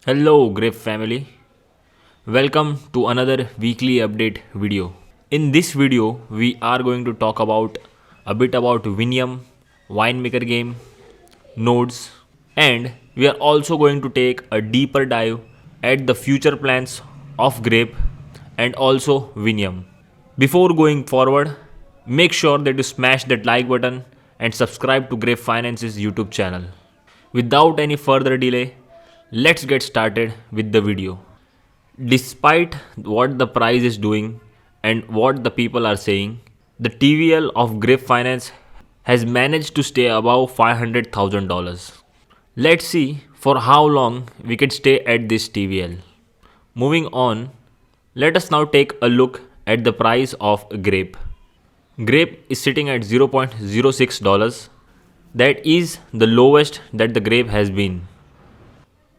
Hello Grape family, welcome to another weekly update video. In this video, we are going to talk about a bit about vinium, winemaker game, nodes, and we are also going to take a deeper dive at the future plans of Grape and also vinium. Before going forward, make sure that you smash that like button and subscribe to Grape Finance's YouTube channel. Without any further delay, let's get started with the video. Despite what the price is doing and what the people are saying, the TVL of Grape Finance has managed to stay above $500,000. Let's see for how long we can stay at this TVL. Moving on, let us now take a look at the price of Grape. Grape is sitting at $0.06. That is the lowest that the Grape has been.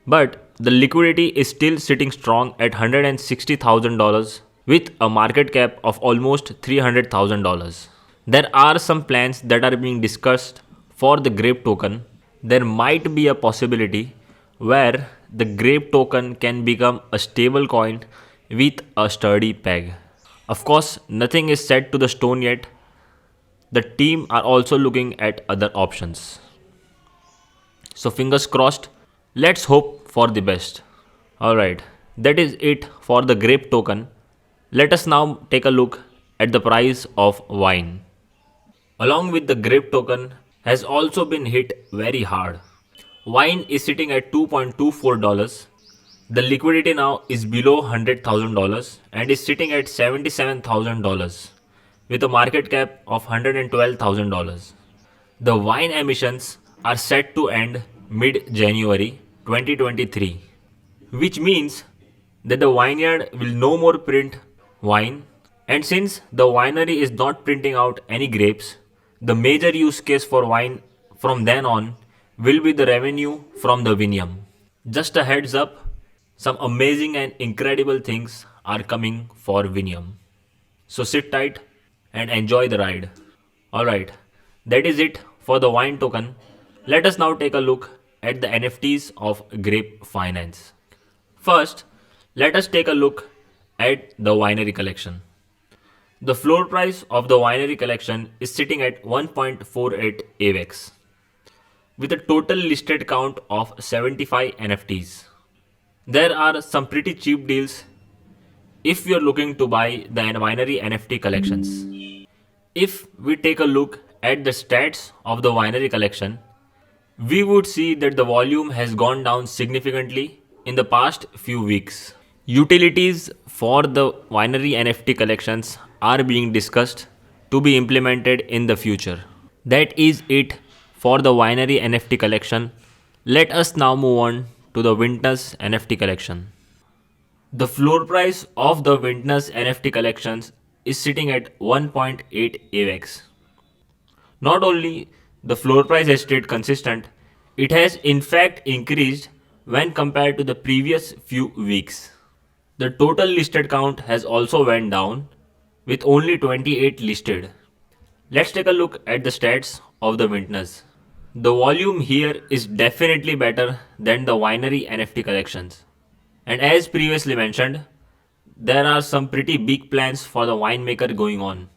But the liquidity is still sitting strong at $160,000 with a market cap of almost $300,000. There are some plans that are being discussed for the Grape token. There might be a possibility where the Grape token can become a stable coin with a sturdy peg. Of course, nothing is set to the stone yet. The team are also looking at other options. So fingers crossed, let's hope for the best. Alright, that is it for the Grape token. Let us now take a look at the price of wine. Along with the Grape token has also been hit very hard. Wine is sitting at $2.24. The liquidity now is below $100,000 and is sitting at $77,000 with a market cap of $112,000. The wine emissions are set to end mid-January 2023, which means that the vineyard will no more print wine, and since the winery is not printing out any grapes, the major use case for wine from then on will be the revenue from the vinium. Just a heads up, some amazing and incredible things are coming for vinium. So sit tight and enjoy the ride. Alright, that is it for the wine token. Let us now take a look at the NFTs of Grape Finance. First, let us take a look at the winery collection. The floor price of the winery collection is sitting at 1.48 AVEX with a total listed count of 75 NFTs. There are some pretty cheap deals if you are looking to buy the winery NFT collections. If we take a look at the stats of the winery collection, we would see that the volume has gone down significantly in the past few weeks. Utilities for the winery NFT collections are being discussed to be implemented in the future. That is it for the winery NFT collection. Let us now move on to the vintners NFT collection. The floor price of the vintners NFT collections is sitting at 1.8 AVEX. Not only the floor price has stayed consistent, it has in fact increased when compared to the previous few weeks. The total listed count has also went down with only 28 listed. Let's take a look at the stats of the vintners. The volume here is definitely better than the winery NFT collections. And as previously mentioned, there are some pretty big plans for the winemaker going on.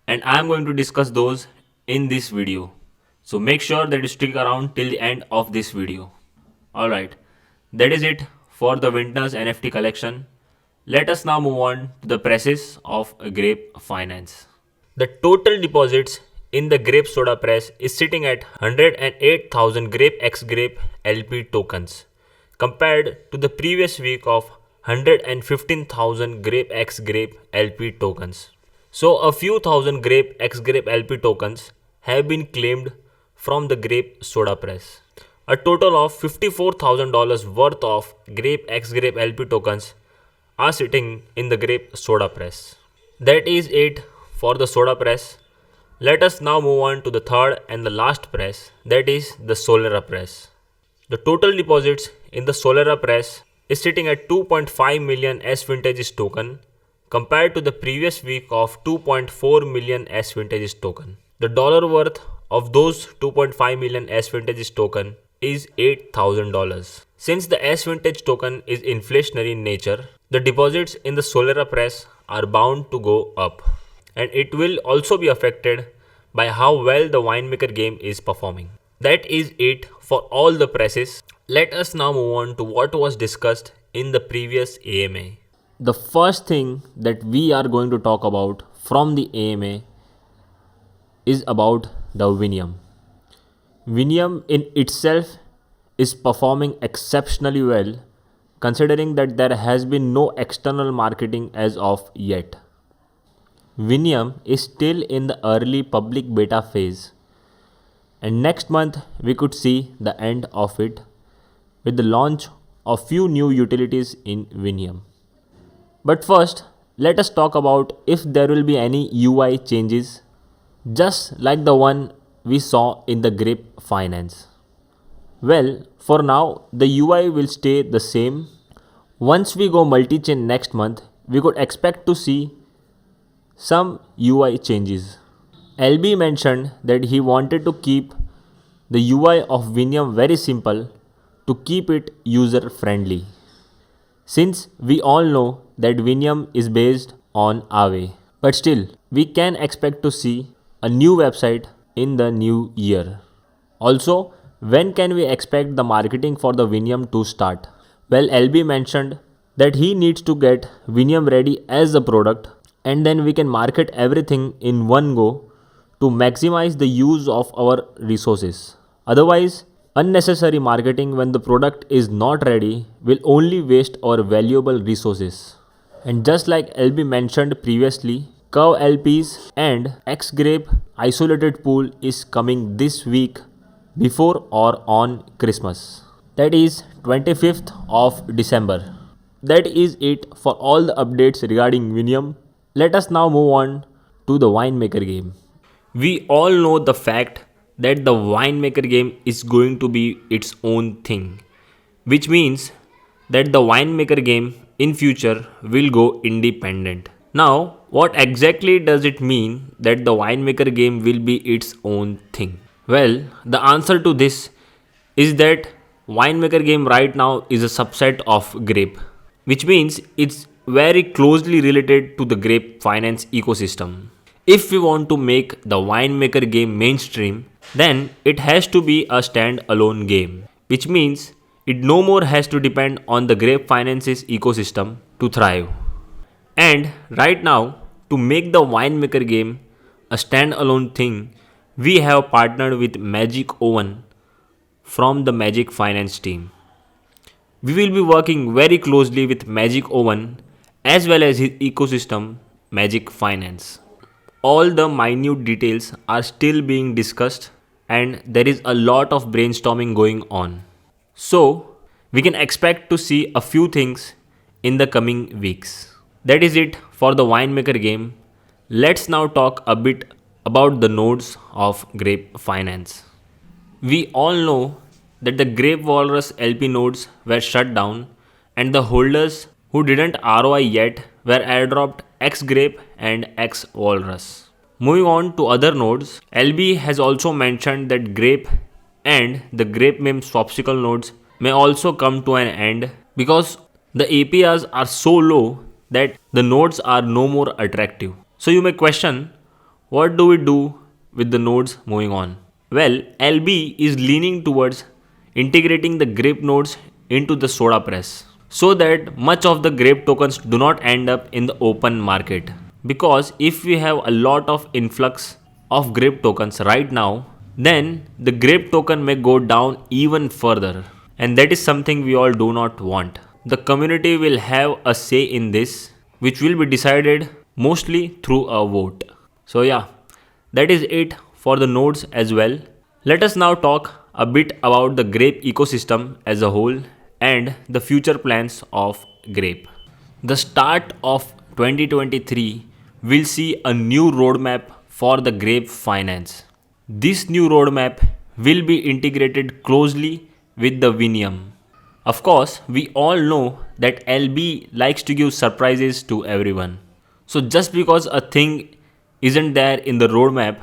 And I am going to discuss those in this video. So make sure that you stick around till the end of this video. Alright, that is it for the vintners NFT collection. Let us now move on to the presses of Grape Finance. The total deposits in the Grape soda press is sitting at 108,000 Grape X Grape LP tokens compared to the previous week of 115,000 Grape X Grape LP tokens. So a few thousand Grape X Grape LP tokens have been claimed from the Grape soda press. A total of $54,000 worth of Grape X Grape LP tokens are sitting in the Grape soda press. That is it for the soda press. Let us now move on to the third and the last press, that is the solera press. The total deposits in the solera press is sitting at 2.5 million S vintages token compared to the previous week of 2.4 million S vintages token. The dollar worth of those 2.5 million S vintages token is $8,000. Since the S vintage token is inflationary in nature, the deposits in the solera press are bound to go up, and it will also be affected by how well the winemaker game is performing. That is it for all the presses. Let us now move on to what was discussed in the previous AMA. The first thing that we are going to talk about from the AMA is about the vinium. Vinium in itself is performing exceptionally well, considering that there has been no external marketing as of yet. Vinium is still in the early public beta phase, and next month we could see the end of it with the launch of few new utilities in Vinium. But first, let us talk about if there will be any UI changes, just like the one we saw in the Grape Finance. Well, for now, the UI will stay the same. Once we go multi-chain next month, we could expect to see some UI changes. LB mentioned that he wanted to keep the UI of Vinium very simple to keep it user friendly. Since we all know that Vinium is based on Aave, but still, we can expect to see a new website in the new year. Also, when can we expect the marketing for the Vinium to start? Well, LB mentioned that he needs to get Vinium ready as a product, and then we can market everything in one go to maximize the use of our resources. Otherwise, unnecessary marketing when the product is not ready will only waste our valuable resources. And just like LB mentioned previously, Curve LPs and X Grape isolated pool is coming this week before or on Christmas. That is 25th of December. That is it for all the updates regarding Vinium. Let us now move on to the winemaker game. We all know the fact that the winemaker game is going to be its own thing, which means that the winemaker game in future will go independent. Now, what exactly does it mean that the winemaker game will be its own thing? Well, the answer to this is that winemaker game right now is a subset of Grape, which means it's very closely related to the Grape finance ecosystem. If we want to make the winemaker game mainstream, then it has to be a stand-alone game, which means it no more has to depend on the Grape finances ecosystem to thrive. And right now, to make the winemaker game a stand-alone thing, we have partnered with Magic Owen from the Magic Finance team. We will be working very closely with Magic Owen as well as his ecosystem, Magic Finance. All the minute details are still being discussed, and there is a lot of brainstorming going on. So, we can expect to see a few things in the coming weeks. That is it for the winemaker game. Let's now talk a bit about the nodes of Grape Finance. We all know that the Grape Walrus LP nodes were shut down, and the holders who didn't ROI yet were airdropped X Grape and X Walrus. Moving on to other nodes, LB has also mentioned that Grape and the Grape Meme Swapsicle nodes may also come to an end because the APRs are so low that the nodes are no more attractive. So you may question, what do we do with the nodes moving on? Well, LB is leaning towards integrating the Grape nodes into the sodapress so that much of the Grape tokens do not end up in the open market. Because if we have a lot of influx of Grape tokens right now, then the Grape token may go down even further. And that is something we all do not want. The community will have a say in this, which will be decided mostly through a vote. So yeah, that is it for the nodes as well. Let us now talk a bit about the Grape ecosystem as a whole and the future plans of Grape. The start of 2023 will see a new roadmap for the Grape Finance. This new roadmap will be integrated closely with the Vinium. Of course, we all know that LB likes to give surprises to everyone. So just because a thing isn't there in the roadmap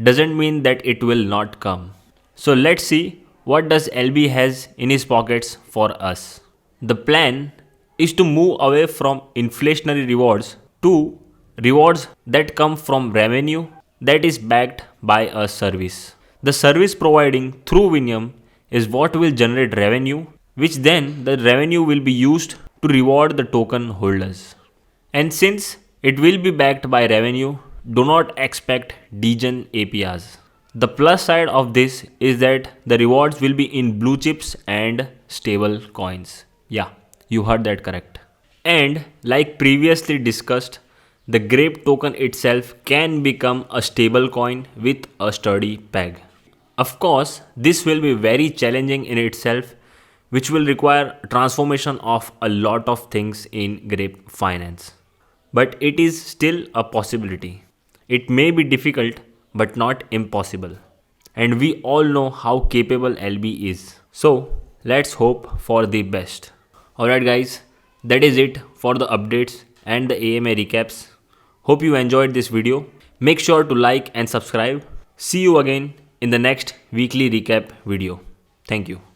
doesn't mean that it will not come. So let's see what does LB has in his pockets for us? The plan is to move away from inflationary rewards to rewards that come from revenue that is backed by a service. The service providing through Vinium is what will generate revenue, which then the revenue will be used to reward the token holders. And since it will be backed by revenue, do not expect degen APRs. The plus side of this is that the rewards will be in blue chips and stable coins. Yeah, you heard that correct. And like previously discussed, the Grape token itself can become a stable coin with a sturdy peg. Of course, this will be very challenging in itself, which will require transformation of a lot of things in Grape finance. But it is still a possibility. It may be difficult, but not impossible. And we all know how capable LB is. So let's hope for the best. Alright guys, that is it for the updates and the AMA recaps. Hope you enjoyed this video. Make sure to like and subscribe. See you again in the next weekly recap video. Thank you.